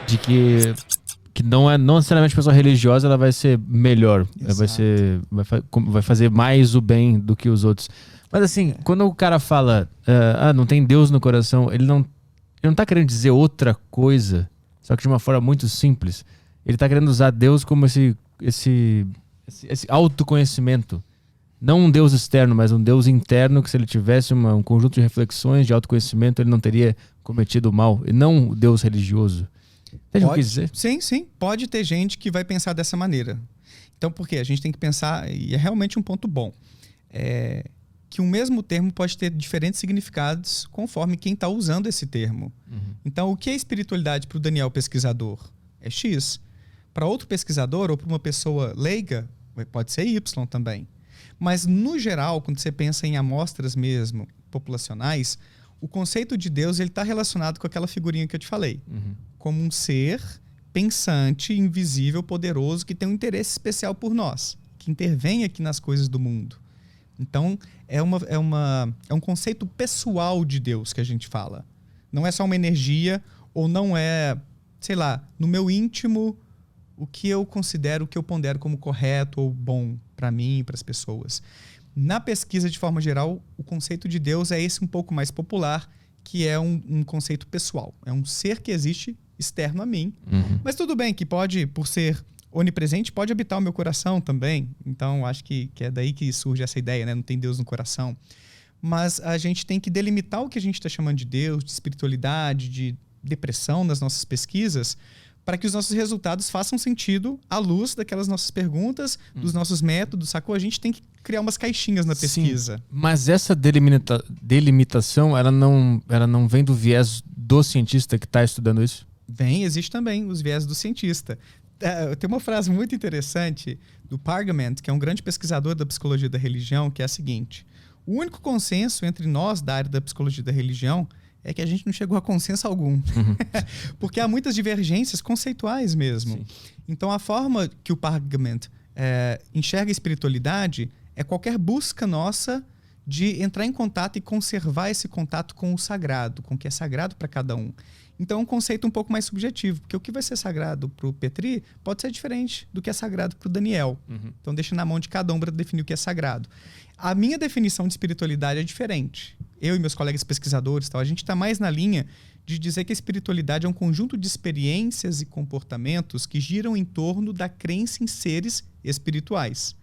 de que não necessariamente a pessoa religiosa ela vai ser melhor, vai fazer mais o bem do que os outros. Mas assim, quando o cara fala, não tem Deus no coração, ele não tá querendo dizer outra coisa, só que de uma forma muito simples. Ele tá querendo usar Deus como esse autoconhecimento. Não um Deus externo, mas um Deus interno, que se ele tivesse um conjunto de reflexões de autoconhecimento, ele não teria cometido mal. E não o Deus religioso. Entende o que eu quis dizer? Sim. Pode ter gente que vai pensar dessa maneira. Então, por quê? A gente tem que pensar, e é realmente um ponto bom, que o mesmo termo pode ter diferentes significados conforme quem está usando esse termo. Uhum. Então, o que é espiritualidade para o Daniel pesquisador? É X. Para outro pesquisador ou para uma pessoa leiga, pode ser Y também. Mas, no geral, quando você pensa em amostras mesmo populacionais, o conceito de Deus está relacionado com aquela figurinha que eu te falei. Uhum. Como um ser pensante, invisível, poderoso, que tem um interesse especial por nós, que intervém aqui nas coisas do mundo. Então, é um conceito pessoal de Deus que a gente fala. Não é só uma energia, ou não é, sei lá, no meu íntimo, o que eu considero, o que eu pondero como correto ou bom para mim e para as pessoas. Na pesquisa, de forma geral, o conceito de Deus é esse um pouco mais popular, que é um conceito pessoal. É um ser que existe externo a mim. Uhum. Mas tudo bem, que pode, por ser onipresente, pode habitar o meu coração também. Então, acho que é daí que surge essa ideia, né? Não tem Deus no coração. Mas a gente tem que delimitar o que a gente está chamando de Deus, de espiritualidade, de depressão nas nossas pesquisas, para que os nossos resultados façam sentido à luz daquelas nossas perguntas, dos nossos métodos, sacou? A gente tem que criar umas caixinhas na pesquisa. Sim, mas essa delimitação, ela não vem do viés do cientista que está estudando isso? Existe também os viés do cientista. Tem uma frase muito interessante do Pargament, que é um grande pesquisador da psicologia da religião, que é a seguinte: o único consenso entre nós da área da psicologia da religião é que a gente não chegou a consenso algum. Uhum. Porque há muitas divergências conceituais mesmo. Sim. Então, a forma que o Pargament enxerga a espiritualidade é qualquer busca nossa de entrar em contato e conservar esse contato com o sagrado, com o que é sagrado para cada um. Então, é um conceito um pouco mais subjetivo, porque o que vai ser sagrado para o Petri pode ser diferente do que é sagrado para o Daniel. Uhum. Então, deixa na mão de cada um para definir o que é sagrado. A minha definição de espiritualidade é diferente. Eu e meus colegas pesquisadores, a gente está mais na linha de dizer que a espiritualidade é um conjunto de experiências e comportamentos que giram em torno da crença em seres espirituais.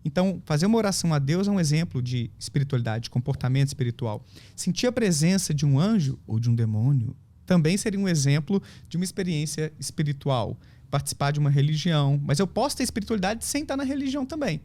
Então, fazer uma oração a Deus é um exemplo de espiritualidade, de comportamento espiritual. Sentir a presença de um anjo ou de um demônio também seria um exemplo de uma experiência espiritual. Participar de uma religião. Mas eu posso ter espiritualidade sem estar na religião também.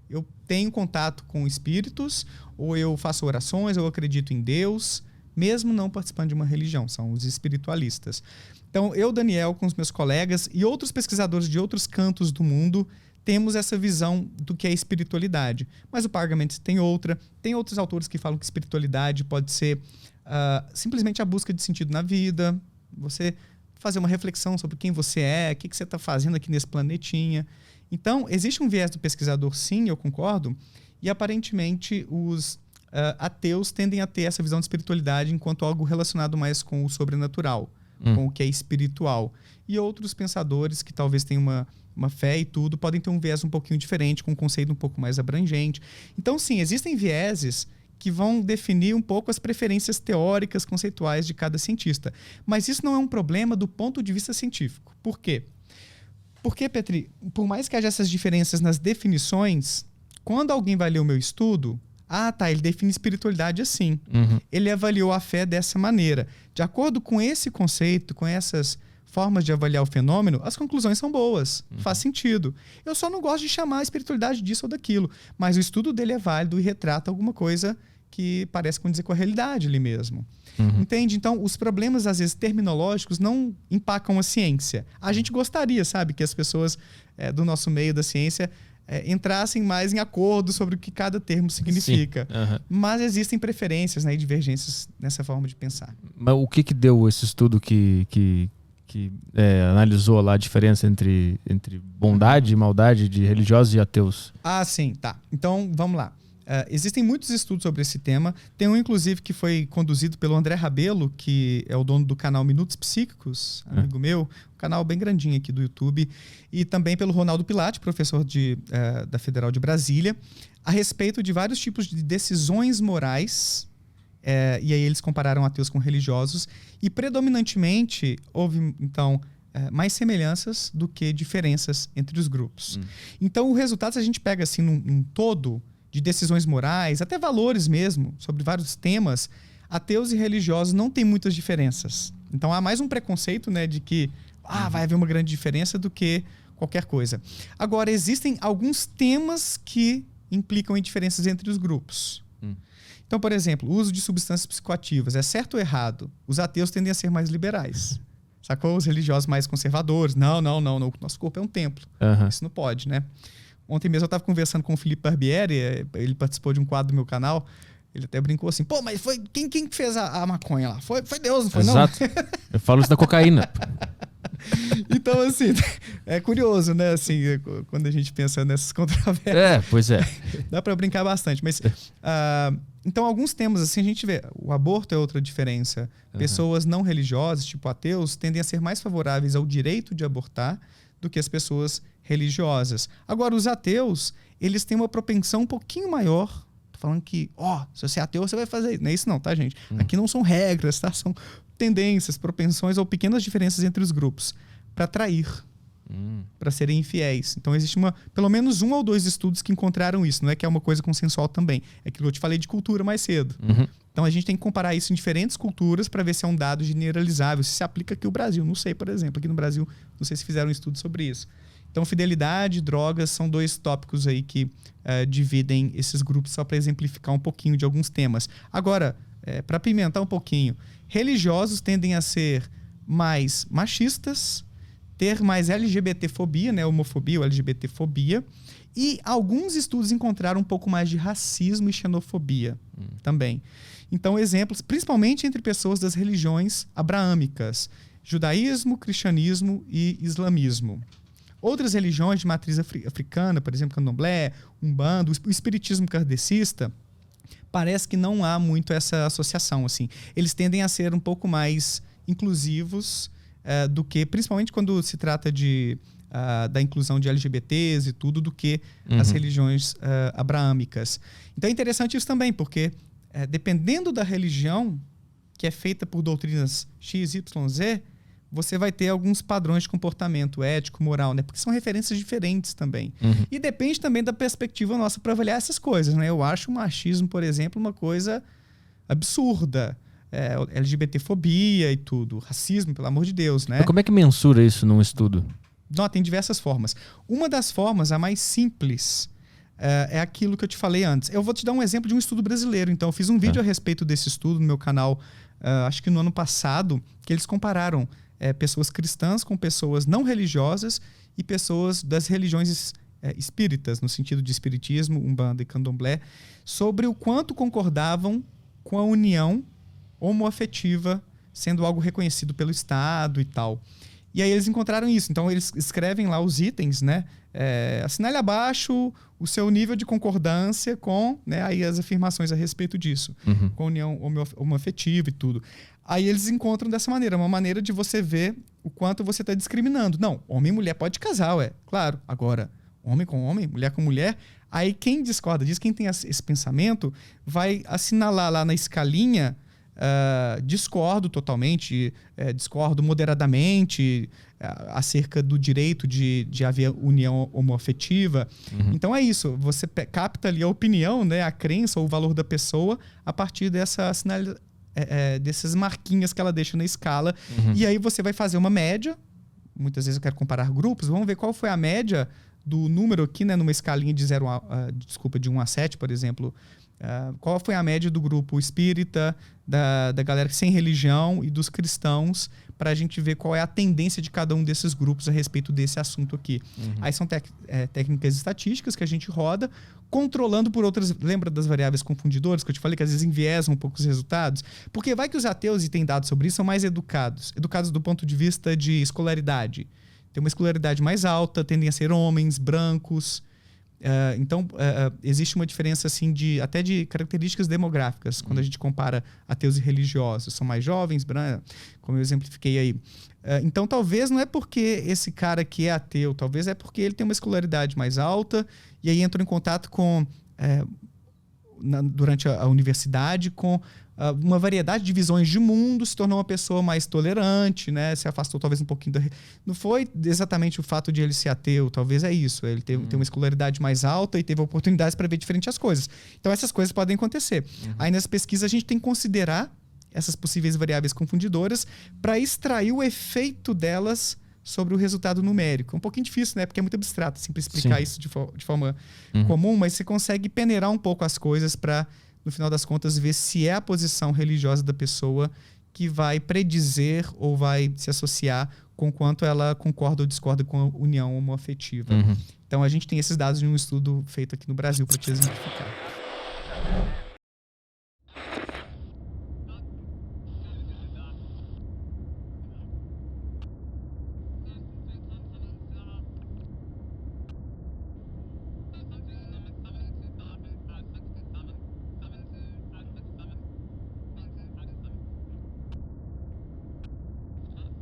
Eu tenho contato com espíritos, ou eu faço orações, ou eu acredito em Deus, mesmo não participando de uma religião. São os espiritualistas. Então, eu, Daniel, com os meus colegas e outros pesquisadores de outros cantos do mundo, temos essa visão do que é espiritualidade. Mas o Pargament tem outra. Tem outros autores que falam que espiritualidade pode ser simplesmente a busca de sentido na vida, você fazer uma reflexão sobre quem você é, o que você está fazendo aqui nesse planetinha. Então, existe um viés do pesquisador, sim, eu concordo, e aparentemente os ateus tendem a ter essa visão de espiritualidade enquanto algo relacionado mais com o sobrenatural, com o que é espiritual. E outros pensadores que talvez tenham uma fé e tudo, podem ter um viés um pouquinho diferente, com um conceito um pouco mais abrangente. Então, sim, existem vieses que vão definir um pouco as preferências teóricas, conceituais de cada cientista. Mas isso não é um problema do ponto de vista científico. Por quê? Porque, Petri, por mais que haja essas diferenças nas definições, quando alguém vai ler o meu estudo, ele define espiritualidade assim. Uhum. Ele avaliou a fé dessa maneira. De acordo com esse conceito, com essas formas de avaliar o fenômeno, as conclusões são boas, faz sentido. Eu só não gosto de chamar a espiritualidade disso ou daquilo, mas o estudo dele é válido e retrata alguma coisa que parece condizer com a realidade ali mesmo. Uhum. Entende? Então, os problemas, às vezes, terminológicos não empacam a ciência. A gente gostaria, sabe, que as pessoas do nosso meio da ciência entrassem mais em acordo sobre o que cada termo significa. Uhum. Mas existem preferências, né, e divergências nessa forma de pensar. Mas o que deu esse estudo que analisou lá a diferença entre bondade e maldade de religiosos e ateus? Sim, tá. Então, vamos lá. Existem muitos estudos sobre esse tema. Tem um, inclusive, que foi conduzido pelo André Rabelo, que é o dono do canal Minutos Psíquicos, amigo meu, um canal bem grandinho aqui do YouTube, e também pelo Ronaldo Pilate, professor da Federal de Brasília, a respeito de vários tipos de decisões morais. E aí eles compararam ateus com religiosos, e predominantemente houve, então, mais semelhanças do que diferenças entre os grupos. Então, o resultado, se a gente pega assim num todo de decisões morais, até valores mesmo, sobre vários temas, ateus e religiosos não têm muitas diferenças. Então, há mais um preconceito, né, de que vai haver uma grande diferença do que qualquer coisa. Agora, existem alguns temas que implicam em diferenças entre os grupos. Então, por exemplo, o uso de substâncias psicoativas é certo ou errado? Os ateus tendem a ser mais liberais. Sacou? Os religiosos mais conservadores. Não. Nosso corpo é um templo. Isso não pode, né? Ontem mesmo eu estava conversando com o Felipe Barbieri, ele participou de um quadro do meu canal. Ele até brincou assim, pô, mas foi quem fez a maconha lá? Foi Deus, não foi? Exato. Não? Eu falo isso da cocaína. Então, assim, é curioso, né? Assim, quando a gente pensa nessas controvérsias. Pois é. Dá para brincar bastante. Mas, então, alguns temas, assim, a gente vê. O aborto é outra diferença. Pessoas não religiosas, tipo ateus, tendem a ser mais favoráveis ao direito de abortar do que as pessoas religiosas. Agora, os ateus, eles têm uma propensão um pouquinho maior. Tô falando que, se você é ateu, você vai fazer isso. Não é isso não, tá, gente? Aqui não são regras, tá? São tendências, propensões ou pequenas diferenças entre os grupos para trair, para serem infiéis. Então, existe pelo menos 1 ou 2 estudos que encontraram isso. Não é que é uma coisa consensual também. É aquilo que eu te falei de cultura mais cedo. Então, a gente tem que comparar isso em diferentes culturas para ver se é um dado generalizável, se aplica aqui no Brasil. Não sei, por exemplo. Aqui no Brasil, não sei se fizeram um estudo sobre isso. Então, fidelidade e drogas são 2 tópicos aí que dividem esses grupos, só para exemplificar um pouquinho de alguns temas. Agora, para apimentar um pouquinho, religiosos tendem a ser mais machistas, ter mais LGBTfobia, né, homofobia ou LGBTfobia, e alguns estudos encontraram um pouco mais de racismo e xenofobia também. Então, exemplos, principalmente entre pessoas das religiões abraâmicas, judaísmo, cristianismo e islamismo. Outras religiões de matriz africana, por exemplo, candomblé, umbanda, o espiritismo kardecista, parece que não há muito essa associação. Assim. Eles tendem a ser um pouco mais inclusivos do que, principalmente quando se trata da inclusão de LGBTs e tudo, do que as religiões abraâmicas. Então é interessante isso também, porque dependendo da religião, que é feita por doutrinas X, Y, Z, você vai ter alguns padrões de comportamento ético, moral, né? Porque são referências diferentes também. E depende também da perspectiva nossa para avaliar essas coisas, né? Eu acho o machismo, por exemplo, uma coisa absurda. LGBTfobia e tudo. Racismo, pelo amor de Deus, né? Mas como é que mensura isso num estudo? Não, tem diversas formas. Uma das formas, a mais simples, é aquilo que eu te falei antes. Eu vou te dar um exemplo de um estudo brasileiro. Então, eu fiz um vídeo a respeito desse estudo no meu canal, acho que no ano passado, que eles compararam pessoas cristãs com pessoas não religiosas e pessoas das religiões espíritas, no sentido de espiritismo, umbanda e candomblé, sobre o quanto concordavam com a união homoafetiva sendo algo reconhecido pelo Estado e tal. E aí eles encontraram isso. Então, eles escrevem lá os itens, né? Assinale abaixo o seu nível de concordância com, né, aí as afirmações a respeito disso, com a união homoafetiva e tudo. Aí eles encontram dessa maneira, uma maneira de você ver o quanto você está discriminando. Não, homem e mulher pode casar, claro. Agora, homem com homem, mulher com mulher, aí quem discorda disso, quem tem esse pensamento, vai assinalar lá na escalinha, discordo totalmente, discordo moderadamente acerca do direito de haver união homoafetiva. Então é isso, você capta ali a opinião, né, a crença ou o valor da pessoa a partir dessas marquinhas que ela deixa na escala. E aí você vai fazer uma média. Muitas vezes eu quero comparar grupos. Vamos ver qual foi a média do número aqui, né, numa escalinha de 1 a 7, por exemplo. Qual foi a média do grupo espírita, da galera sem religião e dos cristãos, para a gente ver qual é a tendência de cada um desses grupos a respeito desse assunto aqui. Aí são técnicas estatísticas que a gente roda, controlando por outras... Lembra das variáveis confundidoras que eu te falei, que às vezes enviesam um pouco os resultados? Porque vai que os ateus, e tem dados sobre isso, são mais educados do ponto de vista de escolaridade. Tem uma escolaridade mais alta, tendem a ser homens, brancos. Então, existe uma diferença assim, até de características demográficas, quando a gente compara ateus e religiosos. São mais jovens, como eu exemplifiquei aí. Então, talvez não é porque esse cara que é ateu, talvez é porque ele tem uma escolaridade mais alta e aí entrou em contato com, durante a universidade, com uma variedade de visões de mundo, se tornou uma pessoa mais tolerante, né? Se afastou talvez um pouquinho da... Não foi exatamente o fato de ele ser ateu, talvez é isso. Ele tem uma escolaridade mais alta e teve oportunidades para ver diferentes coisas. Então essas coisas podem acontecer. Aí nessa pesquisa a gente tem que considerar essas possíveis variáveis confundidoras para extrair o efeito delas sobre o resultado numérico. É um pouquinho difícil, né? Porque é muito abstrato assim, para explicar isso de forma comum, mas você consegue peneirar um pouco as coisas para, no final das contas, ver se é a posição religiosa da pessoa que vai predizer ou vai se associar com quanto ela concorda ou discorda com a união homoafetiva. Então, a gente tem esses dados de um estudo feito aqui no Brasil para te exemplificar.